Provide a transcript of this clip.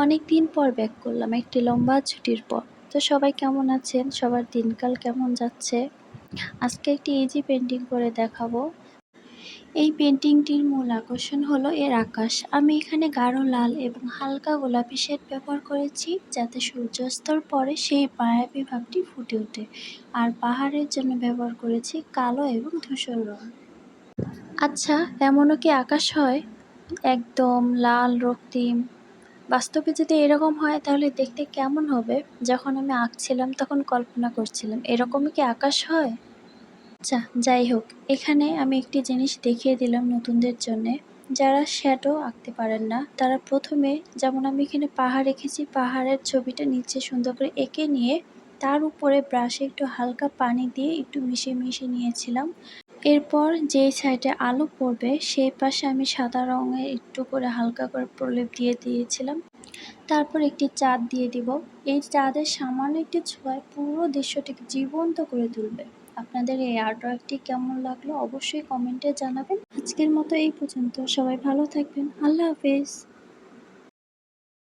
অনেকদিন পর ব্যাক করলাম একটি লম্বা ছুটির পর। তো সবাই কেমন আছেন? সবার দিনকাল কেমন যাচ্ছে? আজকে একটি ইজি পেইন্টিং করে দেখাবো। এই পেইন্টিংটির মূল আকর্ষণ হলো এর আকাশ। আমি এখানে গাঢ় লাল এবং হালকা গোলাপি শেড ব্যবহার করেছি যাতে সূর্যাস্তর পরে সেই মায়াবী ভাবটি ফুটে ওঠে। আর পাহাড়ের জন্য ব্যবহার করেছি কালো এবং ধূসর রং। আচ্ছা, এমনও কি আকাশ হয়? একদম লাল রক্তিম। বাস্তবে যদি এরকম হয় তাহলে দেখতে কেমন হবে? যখন আমি আঁকছিলাম তখন কল্পনা করছিলাম এরকমই কি আকাশ হয়? আচ্ছা, যাই হোক, এখানে আমি একটি জিনিস দেখিয়ে দিলাম নতুনদের জন্যে। যারা শ্যাডো আঁকতে পারেন না তারা প্রথমে, যেমন আমি এখানে পাহাড় এঁকেছি, পাহাড়ের ছবিটা নিচে সুন্দর করে এঁকে নিয়ে তার উপরে ব্রাশে একটু হালকা পানি দিয়ে একটু মিশিয়ে নিয়েছিলাম। এরপর যেই সাইডে আলো পড়বে সেই পাশে আমি সাদা রঙের একটু করে হালকা করে প্রলেপ দিয়ে দিয়েছিলাম। তারপর একটি চাঁদ দিয়ে দিব। এই চাঁদের সামান্য একটি ছোঁয়ায় পুরো দৃশ্যটিকে জীবন্ত করে তুলবে। আপনাদের এই আর্ট ওয়ার্কটি কেমন লাগলো অবশ্যই কমেন্টে জানাবেন। আজকের মতো এই পর্যন্ত। সবাই ভালো থাকবেন। আল্লাহ হাফেজ।